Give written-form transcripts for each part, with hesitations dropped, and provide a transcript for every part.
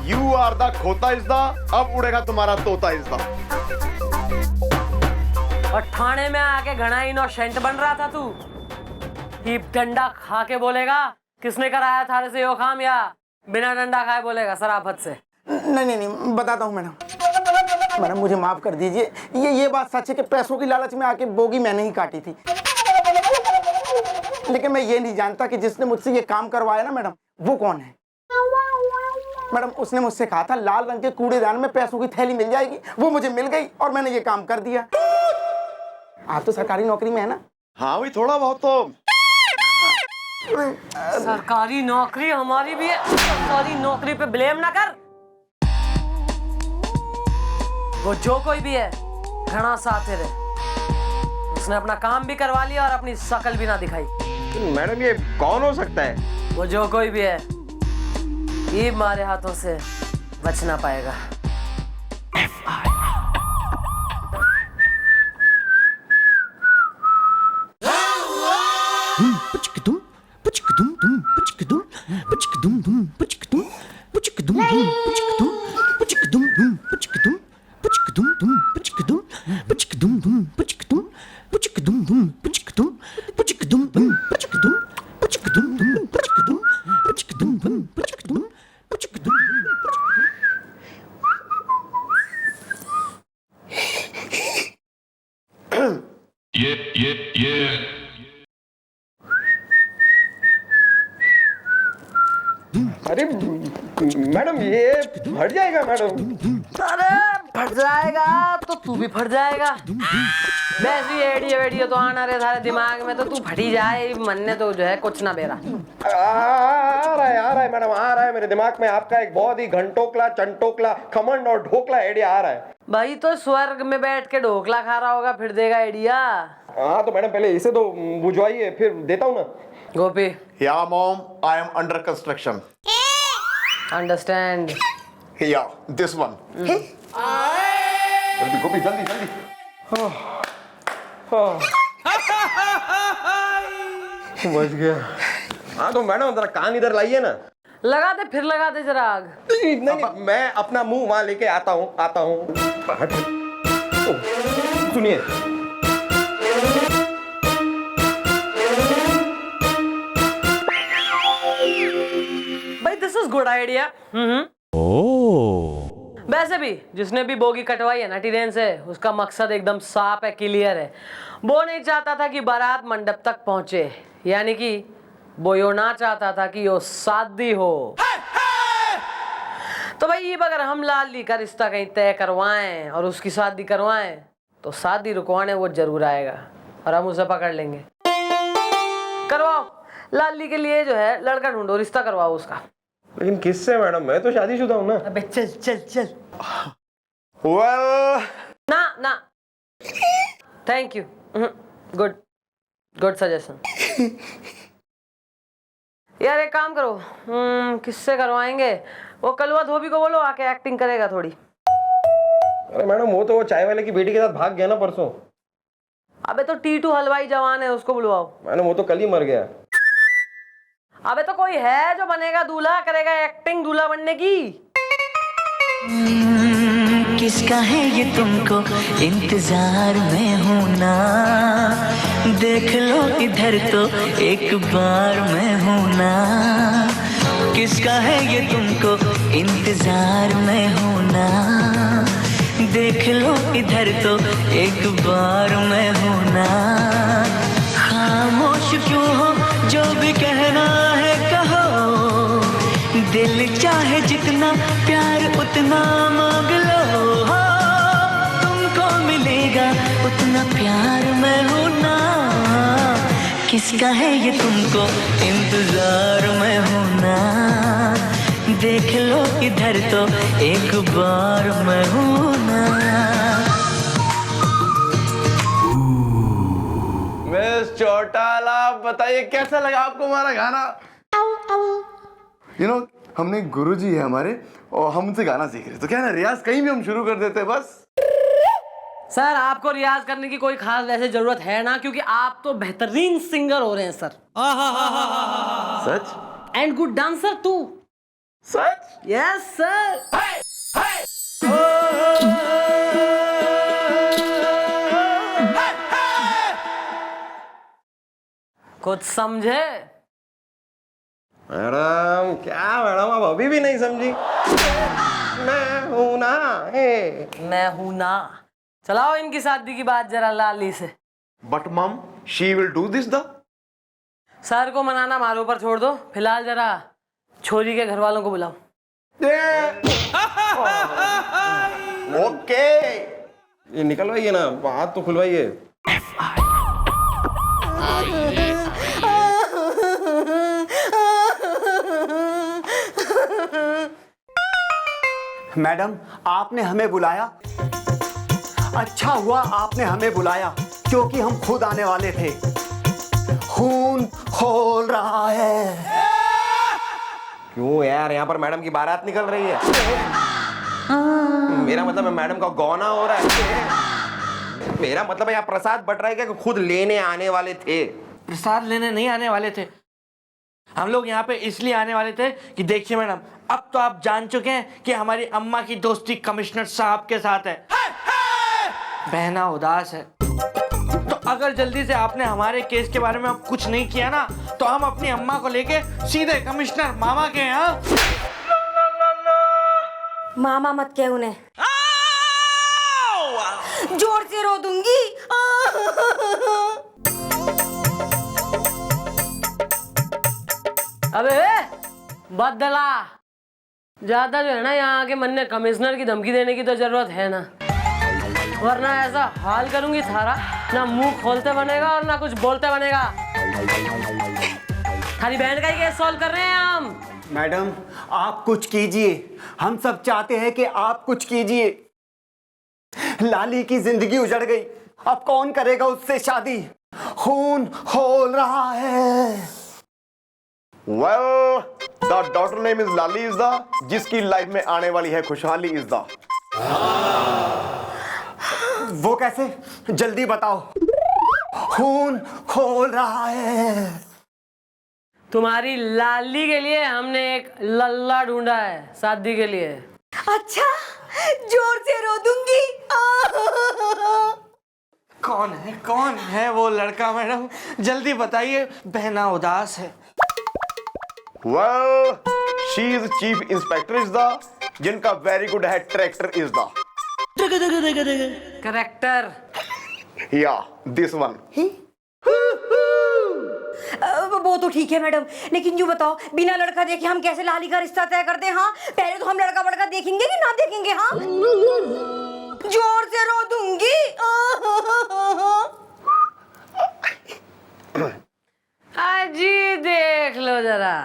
You are the खोता इज़दा, अब उड़ेगा तुम्हारा तोता इज़दा। और थाने में आके घना इनोसेंट बन रहा था तू, कि डंडा खा के बोलेगा किसने कराया थारे से यो काम, या बिना डंडा खाए बोलेगा शराफत से? नहीं, बताता हूँ मैडम। मैडम मुझे माफ कर दीजिए, ये बात सच है कि पैसों की लालच में आके बोगी मैंने ही काटी थी, लेकिन मैं ये नहीं जानता कि जिसने मुझसे ये काम करवाया ना मैडम, वो कौन है। मैडम उसने मुझसे कहा था लाल रंग के कूड़ेदान में पैसों की थैली मिल जाएगी, वो मुझे मिल गई और मैंने ये काम कर दिया। आप तो सरकारी नौकरी में है ना? हाँ भाई, थोड़ा बहुत तो। सरकारी नौकरी हमारी भी है, सरकारी नौकरी पे ब्लेम ना कर। वो जो कोई भी है घना साथे रहे, उसने अपना काम भी करवा लिया और अपनी शकल भी ना दिखाई। मैडम ये कौन हो सकता है? वो जो कोई भी है, ये हमारे हाथों से बच ना पाएगा। अरे मैडम ये फट जाएगा मैडम। अरे फट जाएगा तो तू भी फट जाएगा। वैसी एडियो वेडियो तो आना रहे थारे दिमाग में, तो तू फटी जाए, मन ने तो जो है कुछ ना बेरा। आ रहा है मैडम, आ रहा है मेरे दिमाग में आपका एक बहुत ही घंटोकला, चंटोकला, खमंड और ढोकला आइडिया आ रहा है। भाई तो स्वर्ग में बैठ के ढोकला खा रहा होगा, फिर देगा आइडिया। हाँ तो मैडम पहले इसे तो बुझवाइए, फिर देता हूँ ना। गोपी, या mom, I am under construction. Understand. या दिस वन। जल्दी गोपी, जल्दी जल्दी। बच गया। हाँ तो मैडम जरा कान इधर लाइए ना। लगा दे, फिर लगा दे जरा आग। नहीं, मैं अपना मुंह वहां लेके आता हूँ। सुनिए, भाई दिस इज गुड आइडिया। वैसे भी जिसने भी बोगी कटवाई है ना टीरेन से, उसका मकसद एकदम साफ है, क्लियर है। वो नहीं चाहता था कि बारात मंडप तक पहुंचे, यानी कि वो यो ना चाहता था कि यो शादी हो। तो भाई अब अगर हम लाली का रिश्ता कहीं तय करवाएं और उसकी शादी करवाएं, तो शादी रुकवाने वो जरूर आएगा और हम उसे पकड़ लेंगे। करवाओ लाली के लिए जो है लड़का ढूंढो, रिश्ता करवाओ उसका। लेकिन किससे मैडम? मैं तो शादीशुदा हूँ ना। अबे चल चल चल। Well... ना थैंक यू, गुड सजेशन। यार एक काम करो, किससे करवाएंगे? वो कलवा धोबी को बोलो, आके एक्टिंग करेगा थोड़ी। अरे मैडम वो तो वो चाय वाले की बेटी के साथ भाग गया ना परसों। अबे तो टीटू हलवाई जवान है, उसको बुलवाओ। मैडम वो तो कल ही मर गया। अबे तो कोई है जो बनेगा दूल्हा, करेगा एक्टिंग दूल्हा बनने की। किसका है ये तुमको इंतजार में हूँ ना, देख लो इधर तो एक बार मैं हूँ ना। किसका है ये तुमको इंतजार में हूँ ना, देख लो इधर तो एक बार मैं हूँ ना। खामोश क्यों हो, जो भी कहना है कहो, दिल चाहे जितना प्यार उतना मांग लो। तुमको मिलेगा उतना प्यार मैं हूँ ना। किसका है ये तुमको इंतजार मैं हूँ ना, देख लो इधर तो एक बार मैं हूँ ना। मिस चौटाला, बताइए कैसा लगा आपको हमारा गाना? हमने गुरुजी है हमारे और हम उनसे गाना सीख रहे, तो क्या ना रियाज कहीं भी हम शुरू कर देते बस। सर आपको रियाज करने की कोई खास वैसे जरूरत है ना, क्योंकि आप तो बेहतरीन सिंगर हो रहे हैं sir. Such? And good dancer too. Such? Yes sir. कुछ समझे? मैडम क्या मैडम, आप अभी भी नहीं समझी? मैं हूं ना, मैं हूं ना। चलाओ इनकी शादी की बात जरा लाली से। बट मम, she will do this the. Sir को मनाना हमारे ऊपर छोड़ दो, फिलहाल जरा छोरी के घर वालों को बुलाओ। ओके, ये निकलवाइए ना, हाथ तो खुलवाइए। मैडम, आपने हमें बुलाया? अच्छा हुआ आपने हमें बुलाया, क्योंकि हम खुद आने वाले थे। खून खोल रहा है। क्यों यार, यहाँ पर मैडम की बारात निकल रही है। मेरा मतलब है मैडम का गौना हो रहा है। मेरा मतलब है यहाँ प्रसाद बट रहा है कि खुद लेने आने वाले थे। प्रसाद लेने नहीं आने वाले थे, हम लोग यहाँ पे इसलिए आने वाले थे कि देखिए मैडम, अब तो आप जान चुके हैं कि हमारी अम्मा की दोस्ती कमिश्नर साहब के साथ है। बहना उदास है, तो अगर जल्दी से आपने हमारे केस के बारे में कुछ नहीं किया ना, तो हम अपनी अम्मा को लेके सीधे कमिश्नर मामा के यहाँ। मामा मत कह उन्हें, जोर से रो दूंगी। अबे बदला, ज्यादा जो है ना यहाँ आके मन ने कमिश्नर की धमकी देने की तो जरूरत है ना, वरना ऐसा हाल करूंगी थारा, ना मुंह खोलते बनेगा और ना कुछ बोलते बनेगा। खाली बहन का ही केस सॉल्व कर रहे हैं हम। मैडम, आप कुछ कीजिए, हम सब चाहते हैं कि आप कुछ कीजिए। लाली की जिंदगी उजड़ गई, अब कौन करेगा उससे शादी? खून खोल रहा है। Well, the daughter name is Lali is the, जिसकी लाइफ में आने वाली है खुशहाली is the। वो कैसे? जल्दी बताओ। खून खोल रहा है। तुम्हारी लाली के लिए हमने एक लल्ला ढूंढा है शादी के लिए। अच्छा, जोर से रो दूंगी। कौन है वो लड़का मैडम, जल्दी बताइए, बहना उदास है। Well, she is chief inspector is the, जिनका वेरी गुड है tractor is the। Character. Yeah, this one। वो तो ठीक है मैडम, लेकिन यूँ बताओ, बिना लड़का देखे हम कैसे लाली का रिश्ता तय करते हैं? हाँ, पहले तो हम लड़का बड़का देखेंगे कि ना देखेंगे? हाँ, जोर से रो दूंगी। अजी देख लो जरा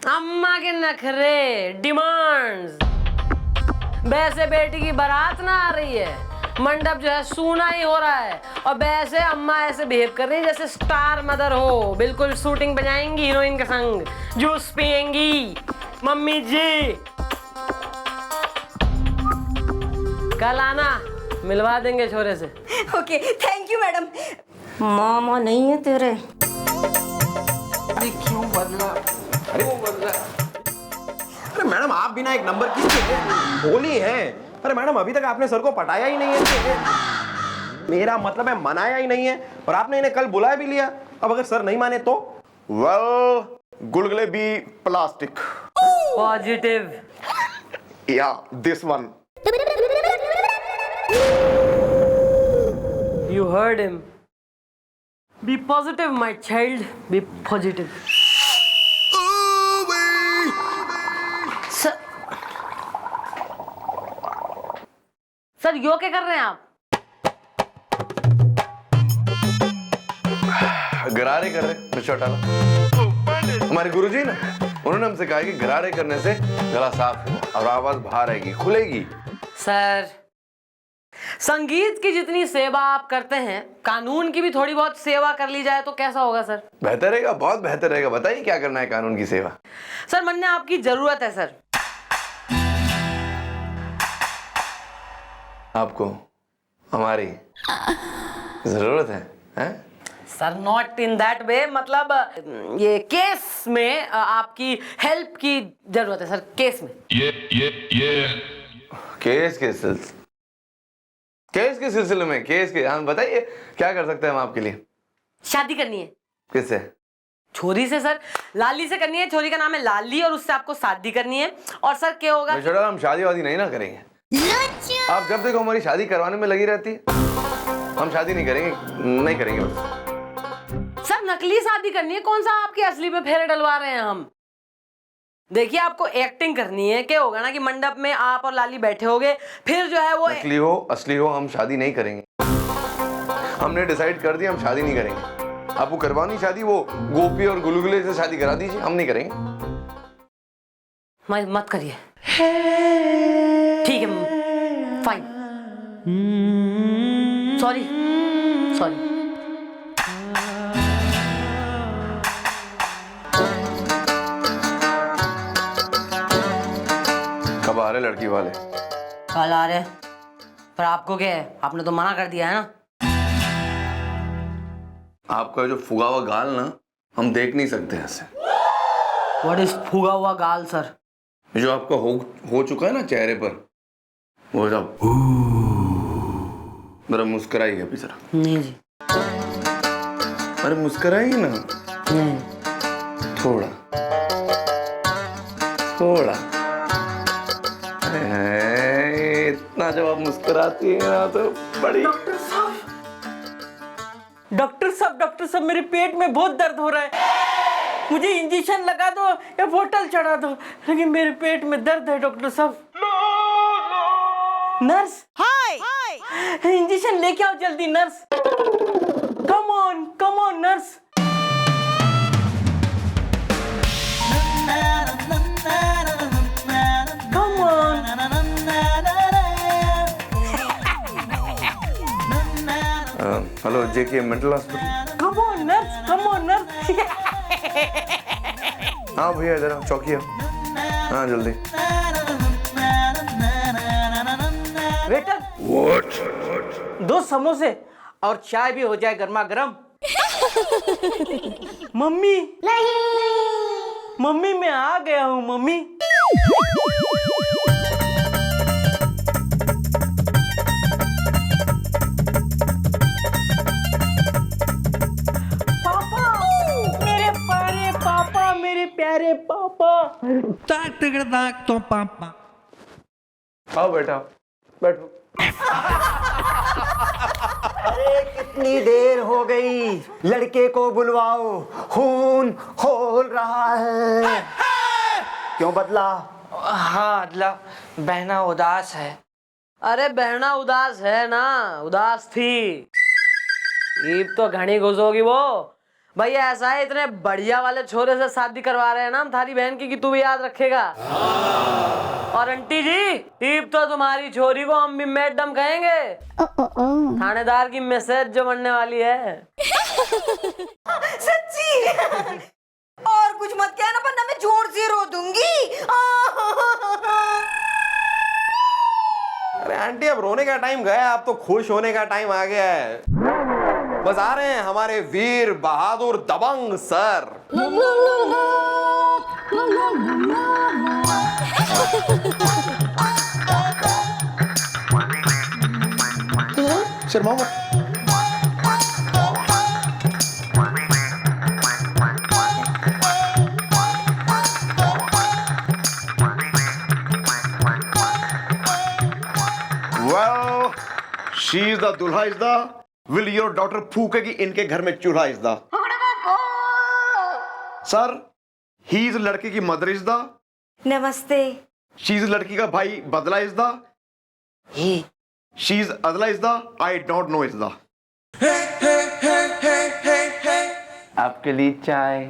अम्मा के नखरे, डिमांड्स। वैसे बेटी की बारात ना आ रही है, मंडप जो है सूना ही हो रहा है, और वैसे अम्मा ऐसे बिहेव कर रही है जैसे स्टार मदर हो, बिल्कुल शूटिंग पे जाएंगी हीरोइन के संग, जूस पियेंगी। मम्मी जी कल आना, मिलवा देंगे छोरे से। Okay, thank you madam. मामा नहीं है तेरे? क्यों बदला? अरे मैडम, आप बिना एक नंबर की बोली है। अरे मैडम, अभी तक आपने सर को पटाया ही नहीं है। मेरा मतलब है मनाया ही नहीं है, और आपने इन्हें कल बुला भी लिया। अब अगर सर नहीं माने तो? Well, गुलगुले भी plastic. Positive. Yeah, this one। You heard him. Be positive, my child. Be positive. Sir यो क्या कर रहे हैं आप? गरारे कर रहे मिस्टर टाला। हमारे गुरुजी ना, उन्होंने हमसे कहा कि गरारे करने से गला साफ हो और आवाज बाहर आएगी, खुलेगी। सर, संगीत की जितनी सेवा आप करते हैं, कानून की भी थोड़ी बहुत सेवा कर ली जाए तो कैसा होगा सर? बेहतर रहेगा, बहुत बेहतर रहेगा। बताइए क्या करना है कानून की सेवा? सर, मन ने आपकी जरूरत है सर। आपको हमारी जरूरत है, हैं? Sir not in that way, मतलब ये केस में आपकी हेल्प की जरूरत है सर, केस में। केस के सिलसिले में केस के हम बताइए क्या कर सकते हैं हम आपके लिए? शादी करनी है। किससे? छोरी से सर, लाली से करनी है। छोरी का नाम है लाली और उससे आपको शादी करनी है। और सर क्या होगा? हम शादी वादी नहीं ना करेंगे। आप जब देखो हमारी शादी करवाने में लगी रहती है। हम शादी नहीं करेंगे बस। सर नकली शादी करनी है, कौन सा आपकी असली पे फेरे डलवा रहे हैं हम? देखिए आपको एक्टिंग करनी है। क्या होगा ना कि मंडप में आप और लाली बैठे होगे, फिर जो है वो नकली हो असली हो हम शादी नहीं करेंगे। हमने डिसाइड कर दिया हम शादी नहीं करेंगे। आपको करवानी शादी वो गोपी और गुलगुले से शादी करा दीजिए, हम नहीं करेंगे। मत करिए, ठीक है, फाइन, सॉरी। कब आ रहे लड़की वाले? कल आ रहे, पर आपको क्या है, आपने तो मना कर दिया है ना। आपका जो फुगा हुआ गाल ना हम देख नहीं सकते ऐसे। व्हाट इज फूगा हुआ गाल सर? जो आपका हो चुका है ना चेहरे पर, वो जब जरा मुस्कुराइए अभी जरा। नहीं जी, अरे मुस्कुराइए ना। नहीं। थोड़ा इतना जब आप मुस्कुराती है ना तो बड़ी। डॉक्टर साहब मेरे पेट में बहुत दर्द हो रहा है, मुझे इंजेक्शन लगा दो या बोतल चढ़ा दो, लेकिन मेरे पेट में दर्द है डॉक्टर साहब। नर्स, हाय, इंजेक्शन लेके आओ जल्दी nurse. Come on nurse. Come on. Hello JK mental hospital. Come on nurse. हाँ भैया इधर आओ, चौकी आओ। हाँ जल्दी। वेटर, दो समोसे और चाय भी हो जाए गर्मा गर्म। मम्मी मैं आ गया हूँ मम्मी। मेरे प्यारे पापा। आओ बेटा बैठो। अरे कितनी देर हो गई, लड़के को बुलवाओ, खून खोल रहा है। क्यों बदला? हाँ अदला, बहना उदास है। अरे बहना उदास है ना, उदास थी। ईब तो घनी घुसोगी वो। भैया ऐसा है, इतने बढ़िया वाले छोरे से शादी करवा रहे हैं ना हम थारी बहन की कि तू भी याद रखेगा। और आंटी जी, ईब तो तुम्हारी छोरी को हम भी मैडम कहेंगे। थानेदार की मैसेज जो बनने वाली है। सच्ची? और कुछ मत कहना वरना मैं जोर से रो दूंगी। अरे आंटी अब रोने का टाइम गया, अब तो खुश होने का टाइम आ गया है। बस आ रहे हैं हमारे वीर बहादुर दबंग सर। शर्मा मत। Well, she is the दूल्हा is the will your daughter फूकेगी इनके घर में चूल्हा is the sir he is लड़के की मदर is the नमस्ते। she is लड़की का भाई बदला is the she is अदला is the I don't know is the आपके लिए चाय।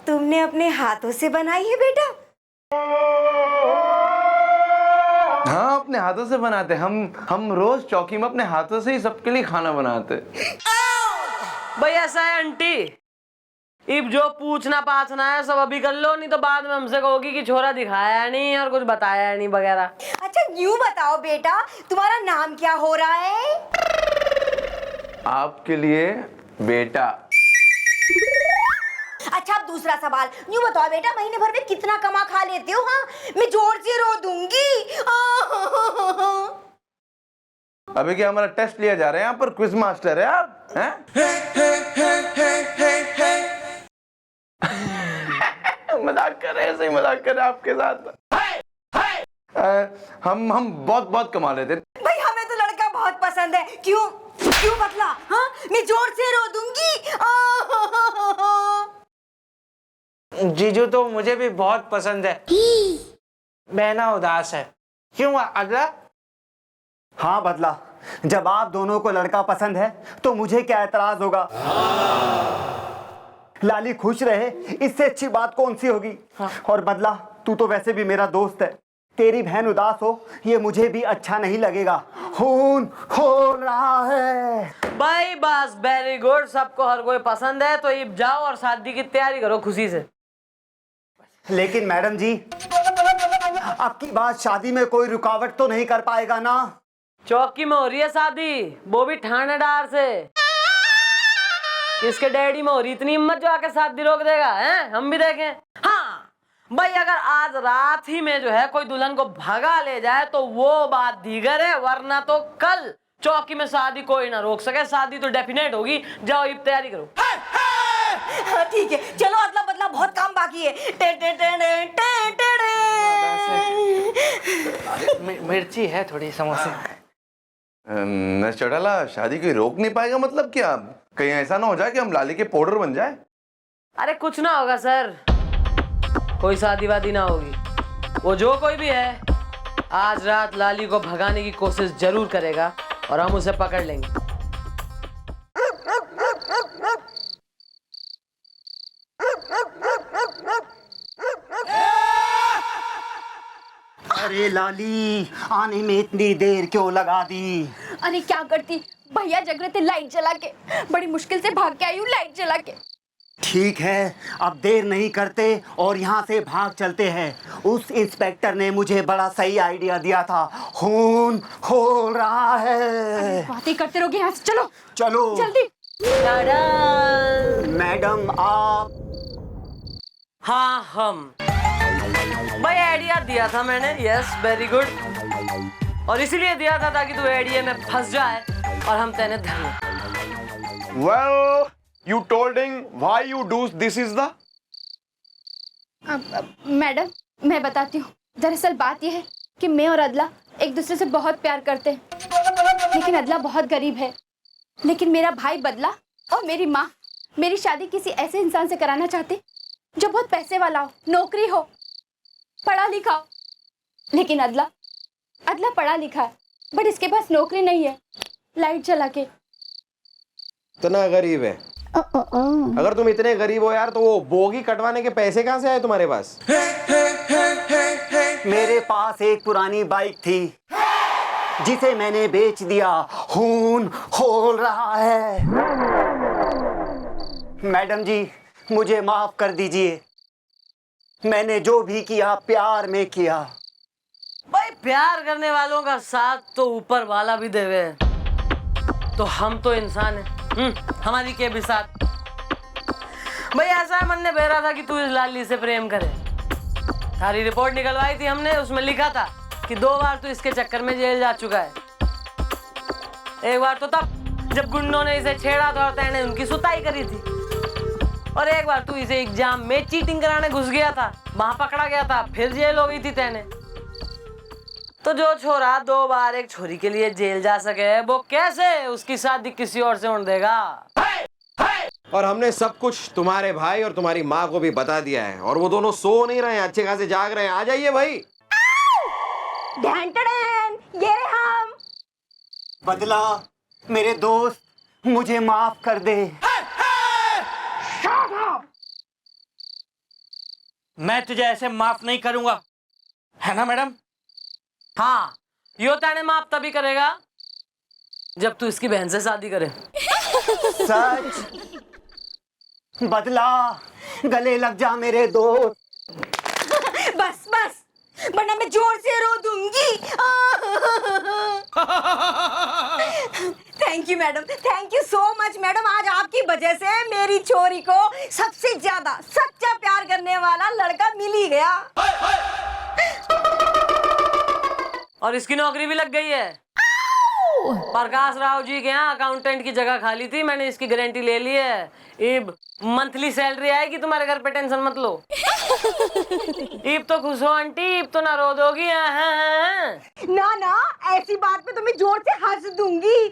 तुमने अपने हाथों से बनाई है बेटा? हाँ अपने हाथों से बनाते हम रोज चौकी में अपने हाथों से ही सबके लिए खाना बनाते। भाई ऐसा है आंटी, इब जो पूछना पाछना है सब अभी कर लो, नहीं तो बाद में हमसे कहोगी कि छोरा दिखाया नहीं और कुछ बताया नहीं वगैरह। अच्छा यूं बताओ बेटा, तुम्हारा नाम क्या हो रहा है? आपके लिए बेटा। अच्छा अब दूसरा सवाल, यूँ बताओ बेटा, महीने भर में कितना कमा खा लेते हो? हाँ, मैं जोर से रो दूंगी। अबे क्या हमारा टेस्ट लिया जा रहा है यहाँ पर? क्विज मास्टर है आप हैं? मजाक कर रहे हैं, सही मजाक कर रहे हैं आपके साथ। हम बहुत कमा लेते हैं। भाई हमें तो लड़का बहुत पसंद है। क्यों क्यों बदला? हाँ, मैं जोर से रो दूंगी। जीजू तो मुझे भी बहुत पसंद है। बहना उदास है। क्यों अगला? हाँ बदला, जब आप दोनों को लड़का पसंद है तो मुझे क्या एतराज होगा? लाली खुश रहे, इससे अच्छी बात कौन सी होगी? और बदला, तू तो वैसे भी मेरा दोस्त है, तेरी बहन उदास हो ये मुझे भी अच्छा नहीं लगेगा। खून खोल रहा है। भाई बस, वेरी गुड। सबको हर कोई पसंद है, तो अब जाओ और शादी की तैयारी करो खुशी से। लेकिन मैडम जी, आपकी बात शादी में कोई रुकावट तो नहीं कर पाएगा ना? चौकी में हो रही है शादी, वो भी थानेदार से। किसके डैडी में हो रही इतनी हिम्मत जो आके शादी रोक देगा? हैं, हम भी देखें। हाँ भाई, अगर आज रात ही में जो है कोई दुल्हन को भगा ले जाए तो वो बात दीगर है, वरना तो कल चौकी में शादी कोई ना रोक सके। शादी तो डेफिनेट होगी। जाओ अब तैयारी करो। हाँ, ठीक है, चलो अदला बदला, बहुत काम बाकी है। टे टे टे टे टे टे टे। मिर्ची है थोड़ी समोसे। नर्स चौटाला, शादी कोई रोक नहीं पाएगा मतलब क्या? कहीं ऐसा ना हो जाए कि हम लाली के पाउडर बन जाए? अरे कुछ ना होगा सर, कोई शादी वादी ना होगी। वो जो कोई भी है आज रात लाली को भगाने की कोशिश जरूर करेगा और हम उसे पकड़ लेंगे। अरे लाली, आने में इतनी देर क्यों लगा दी? अरे क्या करती, भैया जग रहे थे लाइट जला के, बड़ी मुश्किल से भाग के आई हूँ लाइट जला के। ठीक है, अब देर नहीं करते और यहाँ से भाग चलते हैं। उस इंस्पेक्टर ने मुझे बड़ा सही आइडिया दिया था। खून खोल रहा है। बातें करते रहोगे, यहाँ से चलो चलो जल्दी। मैडम आप। हाँ हम। भाई आइडिया दिया था मैंने, यस वेरी गुड, और इसीलिए दिया था ताकि तू आइडिया में फंस जाए और हम तेने धर लें। Well, you told him why you do this is the. Madam मैं बताती हूँ, दरअसल बात यह है कि मैं और अदला एक दूसरे से बहुत प्यार करते हैं, लेकिन अदला बहुत गरीब है। लेकिन मेरा भाई बदला और मेरी माँ मेरी शादी किसी ऐसे इंसान से कराना चाहते जो बहुत पैसे वाला हो, नौकरी हो, पढ़ा लिखा हो। लेकिन अदला पढ़ा लिखा है, बट इसके पास नौकरी नहीं है। लाइट जला के। इतना गरीब है? अगर तुम इतने गरीब हो यार, तो वो बोगी कटवाने के पैसे कहाँ से आए तुम्हारे पास? मेरे पास एक पुरानी बाइक थी जिसे मैंने बेच दिया। खून खोल रहा है। मैडम जी मुझे माफ कर दीजिए, मैंने जो भी किया प्यार में किया। भाई प्यार करने वालों का साथ तो ऊपर वाला भी देवे, तो हम तो इंसान हैं, हमारी के भी साथ। भाई ऐसा मन ने बहरा था कि तू इस लाली से प्रेम करे। सारी रिपोर्ट निकलवाई थी हमने, उसमें लिखा था कि 2 बार तू इसके चक्कर में जेल जा चुका है। एक बार तो तब जब गुंडों ने इसे छेड़ा था और तैने उनकी सुताई करी थी, और एक बार तू इसे एग्जाम में चीटिंग कराने घुस गया था, वहां पकड़ा गया था, फिर जेल हो गई थी तैने। तो जो छोरा 2 बार एक छोरी के लिए जेल जा सके, वो कैसे उसकी शादी किसी और से होने देगा? और हमने सब कुछ तुम्हारे भाई और तुम्हारी माँ को भी बता दिया है, और वो दोनों सो नहीं रहे हैं, अच्छे खासे जाग रहे हैं। आ जाइए भाई। ये हम। बदला मेरे दोस्त, मुझे माफ कर दे। मैं तुझे ऐसे माफ नहीं करूंगा, है ना मैडम? हाँ, यो तैने माफ तभी करेगा जब तू इसकी बहन से शादी करे। सच? बदला गले लग जा मेरे दोस्त। बस बस, वरना मैं जोर से रो दूंगी। Thank you madam, thank you so much madam. आज आपकी वजह से मेरी छोरी को सबसे ज्यादा सच्चा प्यार करने वाला लड़का मिल ही गया। और इसकी नौकरी भी लग गई है। प्रकाश राव जी के यहाँ अकाउंटेंट की जगह खाली थी, मैंने इसकी गारंटी ले ली है। इब मंथली सैलरी आएगी तुम्हारे घर पे, टेंशन मत लो। इब तो खुश हो आंटी, इब तो ना रो दोगी। ना ना, ऐसी बात पे तो मैं जोर से हंस दूंगी।